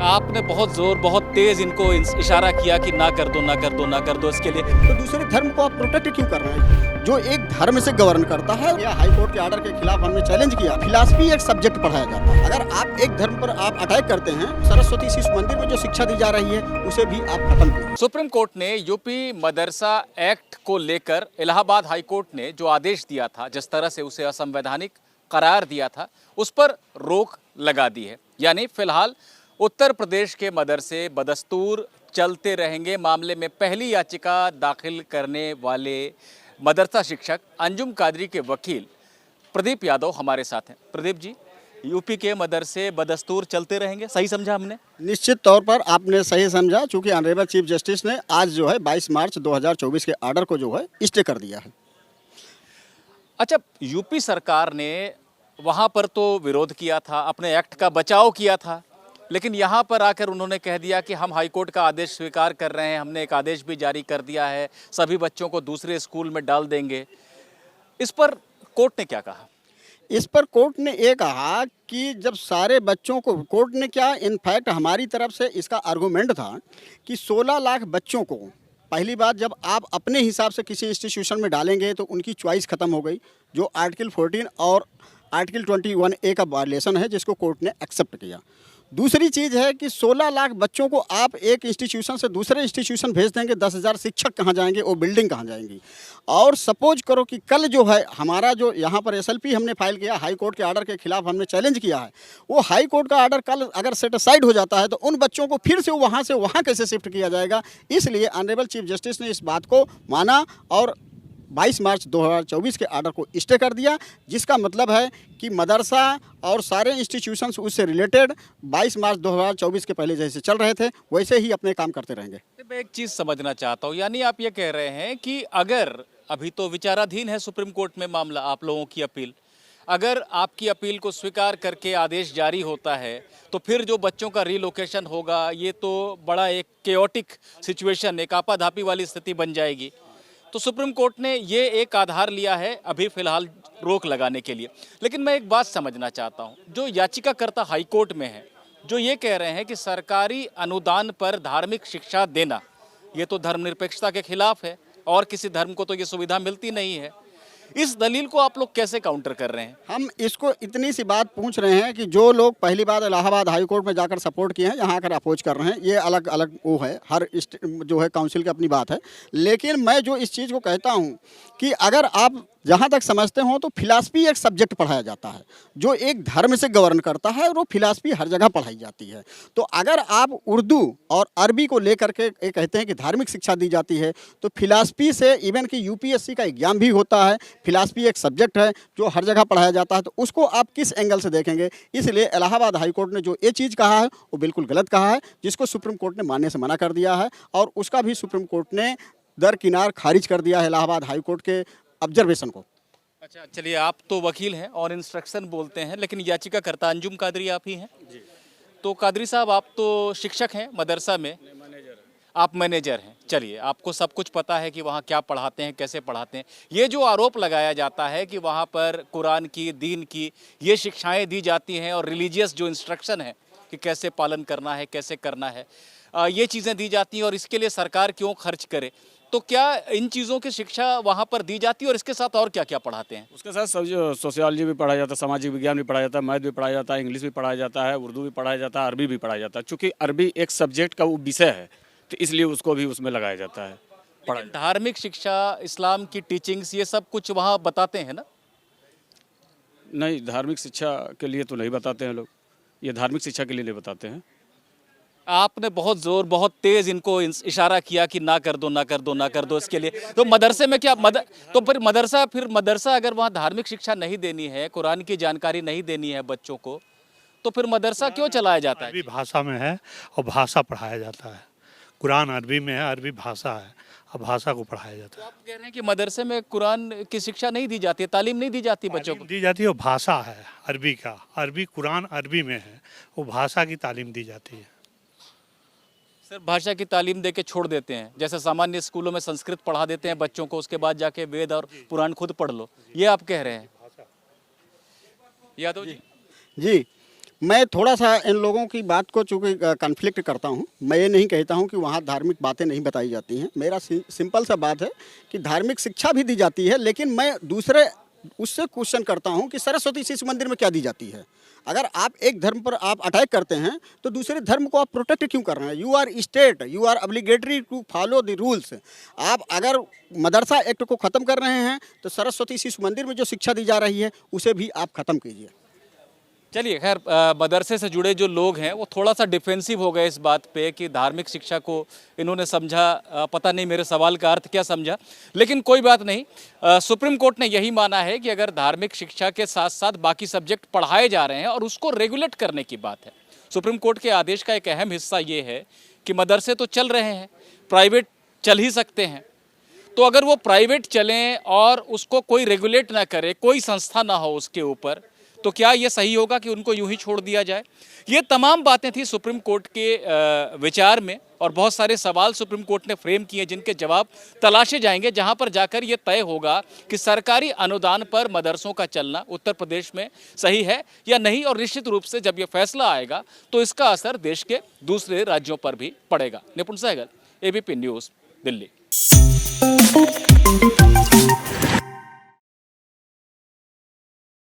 आपने बहुत जोर बहुत तेज इनको इशारा किया कि ना कर दो ना कर दो ना कर दो इसके लिए। तो दूसरे धर्म को आप प्रोटेक्ट क्यों कर रहे हैं? जो एक धर्म से गवर्न करता है या हाई कोर्ट के ऑर्डर के खिलाफ हमने चैलेंज किया। फिलॉसफी एक सब्जेक्ट पढ़ाया जाता है। अगर आप एक धर्म पर आप अटैक करते हैं, सरस्वती शिशु मंदिर में जो शिक्षा दी जा रही है उसे भी आप खत्म करें। सुप्रीम कोर्ट ने यूपी मदरसा एक्ट को लेकर इलाहाबाद हाई कोर्ट ने जो आदेश दिया था, जिस तरह से उसे असंवैधानिक करार दिया था, उस पर रोक लगा दी है। यानी फिलहाल उत्तर प्रदेश के मदरसे बदस्तूर चलते रहेंगे। मामले में पहली याचिका दाखिल करने वाले मदरसा शिक्षक अंजुम कादरी के वकील प्रदीप यादव हमारे साथ हैं। प्रदीप जी, यूपी के मदरसे बदस्तूर चलते रहेंगे, सही समझा हमने? निश्चित तौर पर आपने सही समझा, चूंकि ऑनरेबल चीफ जस्टिस ने आज जो है 22 मार्च 2024 के ऑर्डर को जो है स्टे कर दिया है। अच्छा, यूपी सरकार ने वहाँ पर तो विरोध किया था, अपने एक्ट का बचाव किया था, लेकिन यहाँ पर आकर उन्होंने कह दिया कि हम हाईकोर्ट का आदेश स्वीकार कर रहे हैं, हमने एक आदेश भी जारी कर दिया है, सभी बच्चों को दूसरे स्कूल में डाल देंगे। इस पर कोर्ट ने क्या कहा? इस पर कोर्ट ने ये कहा कि जब सारे बच्चों को, कोर्ट ने क्या, इनफैक्ट हमारी तरफ से इसका आर्गूमेंट था कि 16 लाख बच्चों को, पहली बात, जब आप अपने हिसाब से किसी इंस्टीट्यूशन में डालेंगे तो उनकी चॉइस खत्म हो गई, जो आर्टिकल 14 और आर्टिकल 21A का वायलेशन है, जिसको कोर्ट ने एक्सेप्ट किया। दूसरी चीज़ है कि 16 लाख बच्चों को आप एक इंस्टीट्यूशन से दूसरे इंस्टीट्यूशन भेज देंगे, 10,000 शिक्षक कहाँ जाएंगे, वो बिल्डिंग कहाँ जाएंगी? और सपोज करो कि कल जो है हमारा जो यहाँ पर SLP हमने फाइल किया, हाई कोर्ट के ऑर्डर के खिलाफ हमने चैलेंज किया है, वो हाई कोर्ट का ऑर्डर कल अगर सेटिसाइड हो जाता है तो उन बच्चों को फिर से वहाँ कैसे शिफ्ट किया जाएगा? इसलिए ऑनरेबल चीफ जस्टिस ने इस बात को माना और 22 मार्च 2024 के ऑर्डर को स्टे कर दिया, जिसका मतलब है कि मदरसा और सारे इंस्टीट्यूशंस उससे रिलेटेड 22 मार्च 2024 के पहले जैसे चल रहे थे वैसे ही अपने काम करते रहेंगे। मैं एक चीज़ समझना चाहता हूँ, यानी आप ये कह रहे हैं कि अगर अभी तो विचाराधीन है सुप्रीम कोर्ट में मामला, आप लोगों की अपील, अगर आपकी अपील को स्वीकार करके आदेश जारी होता है तो फिर जो बच्चों का रीलोकेशन होगा, ये तो बड़ा एक केओटिक सिचुएशन, एक आपाधापी वाली स्थिति बन जाएगी। तो सुप्रीम कोर्ट ने ये एक आधार लिया है अभी फिलहाल रोक लगाने के लिए। लेकिन मैं एक बात समझना चाहता हूँ, जो याचिकाकर्ता हाई कोर्ट में है, जो ये कह रहे हैं कि सरकारी अनुदान पर धार्मिक शिक्षा देना, ये तो धर्मनिरपेक्षता के खिलाफ है और किसी धर्म को तो ये सुविधा मिलती नहीं है। इस दलील को आप लोग कैसे काउंटर कर रहे हैं? हम इसको इतनी सी बात पूछ रहे हैं कि जो लोग पहली बार इलाहाबाद हाई कोर्ट में जाकर सपोर्ट किए हैं, यहाँ आकर अपोज कर रहे हैं, ये अलग अलग वो है, हर जो है काउंसिल की अपनी बात है। लेकिन मैं जो इस चीज़ को कहता हूँ कि अगर आप जहाँ तक समझते हो तो फिलॉसफी एक सब्जेक्ट पढ़ाया जाता है, जो एक धर्म से गवर्न करता है, और वो फिलॉसफी हर जगह पढ़ाई जाती है। तो अगर आप उर्दू और अरबी को लेकर के कहते हैं कि धार्मिक शिक्षा दी जाती है, तो फिलॉसफी से इवन कि UPSC का एग्जाम भी होता है, फिलॉसफी एक सब्जेक्ट है जो हर जगह पढ़ाया जाता है, तो उसको आप किस एंगल से देखेंगे? इसलिए इलाहाबाद हाई कोर्ट ने जो ये चीज़ कहा है वो बिल्कुल गलत कहा है, जिसको सुप्रीम कोर्ट ने मानने से मना कर दिया है, और उसका भी सुप्रीम कोर्ट ने दरकिनार खारिज कर दिया है इलाहाबाद हाई कोर्ट के ऑब्जर्वेशन को। अच्छा, चलिए, आप तो वकील हैं और इंस्ट्रक्शन बोलते हैं, लेकिन याचिकाकर्ता अंजुम कादरी आप ही हैं जी। तो कादरी साहब, आप तो शिक्षक हैं मदरसा में, आप मैनेजर हैं। चलिए, आपको सब कुछ पता है कि वहाँ क्या पढ़ाते हैं, कैसे पढ़ाते हैं। ये जो आरोप लगाया जाता है कि वहाँ पर कुरान की, दीन की ये शिक्षाएं दी जाती हैं और रिलीजियस जो इंस्ट्रक्शन है कि कैसे पालन करना है, कैसे करना है, ये चीज़ें दी जाती हैं और इसके लिए सरकार क्यों खर्च करे? तो क्या इन चीज़ों की शिक्षा वहाँ पर दी जाती है और इसके साथ और क्या क्या पढ़ाते हैं? उसके साथ सब सोशियोलॉजी भी पढ़ाया जाता है, सामाजिक विज्ञान भी पढ़ाया जाता है, मैथ भी पढ़ाया जाता है, इंग्लिश भी पढ़ाया जाता है, उर्दू भी पढ़ाया जाता है, अरबी भी पढ़ाया जाता है। चूँकि अरबी एक सब्जेक्ट का वो विषय है तो इसलिए उसको भी उसमें लगाया जाता है। लेकिन धार्मिक शिक्षा, इस्लाम की टीचिंग्स, ये सब कुछ वहाँ बताते हैं ना? नहीं, धार्मिक शिक्षा के लिए तो नहीं बताते हैं लोग, ये धार्मिक शिक्षा के लिए नहीं बताते हैं। आपने बहुत जोर बहुत तेज इनको इशारा किया कि ना कर दो ना कर दो ना कर दो इसके लिए। तो मदरसे में क्या तो फिर मदरसा अगर वहाँ धार्मिक शिक्षा नहीं देनी है, कुरान की जानकारी नहीं देनी है बच्चों को, तो फिर मदरसा क्यों चलाया जाता है? अरबी भाषा में है और भाषा पढ़ाया जाता है। कुरान अरबी में है, अरबी भाषा है और भाषा को पढ़ाया जाता तो है। आप कह रहे हैं कि मदरसे में कुरान की शिक्षा नहीं दी जाती है, तालीम नहीं दी जाती बच्चों को? दी जाती है, वो भाषा है अरबी का, अरबी कुरान अरबी में है, वो भाषा की तालीम दी जाती है। सिर्फ भाषा की तालीम दे के छोड़ देते हैं, जैसे सामान्य स्कूलों में संस्कृत पढ़ा देते हैं बच्चों को, उसके बाद जाके वेद और पुराण खुद पढ़ लो, ये आप कह रहे हैं? यादव जी, जी, मैं थोड़ा सा इन लोगों की बात को चूँकि कन्फ्लिक्ट करता हूँ। मैं ये नहीं कहता हूँ कि वहाँ धार्मिक बातें नहीं बताई जाती हैं। मेरा सिंपल सा बात है कि धार्मिक शिक्षा भी दी जाती है, लेकिन मैं दूसरे उससे क्वेश्चन करता हूँ कि सरस्वती शिशु मंदिर में क्या दी जाती है। अगर आप एक धर्म पर आप अटैक करते हैं तो दूसरे धर्म को आप प्रोटेक्ट क्यों कर रहे हैं? You are state, you are obligatory to follow the rules. आप अगर मदरसा एक्ट को ख़त्म कर रहे हैं तो सरस्वती शिशु मंदिर में जो शिक्षा दी जा रही है उसे भी आप ख़त्म कीजिए। चलिए खैर, मदरसे से जुड़े जो लोग हैं वो थोड़ा सा डिफेंसिव हो गए इस बात पे कि धार्मिक शिक्षा को इन्होंने समझा, पता नहीं मेरे सवाल का अर्थ क्या समझा, लेकिन कोई बात नहीं। सुप्रीम कोर्ट ने यही माना है कि अगर धार्मिक शिक्षा के साथ साथ बाकी सब्जेक्ट पढ़ाए जा रहे हैं और उसको रेगुलेट करने की बात है। सुप्रीम कोर्ट के आदेश का एक अहम हिस्सा ये है कि मदरसे तो चल रहे हैं, प्राइवेट चल ही सकते हैं, तो अगर वो प्राइवेट चलें और उसको कोई रेगुलेट ना करे, कोई संस्था ना हो उसके ऊपर, तो क्या ये सही होगा कि उनको यूं ही छोड़ दिया जाए? ये तमाम बातें थी सुप्रीम कोर्ट के विचार में, और बहुत सारे सवाल सुप्रीम कोर्ट ने फ्रेम किए जिनके जवाब तलाशे जाएंगे, जहां पर जाकर ये तय होगा कि सरकारी अनुदान पर मदरसों का चलना उत्तर प्रदेश में सही है या नहीं। और निश्चित रूप से जब ये फैसला आएगा तो इसका असर देश के दूसरे राज्यों पर भी पड़ेगा। निपुण सहगल, एबीपी न्यूज़, दिल्ली।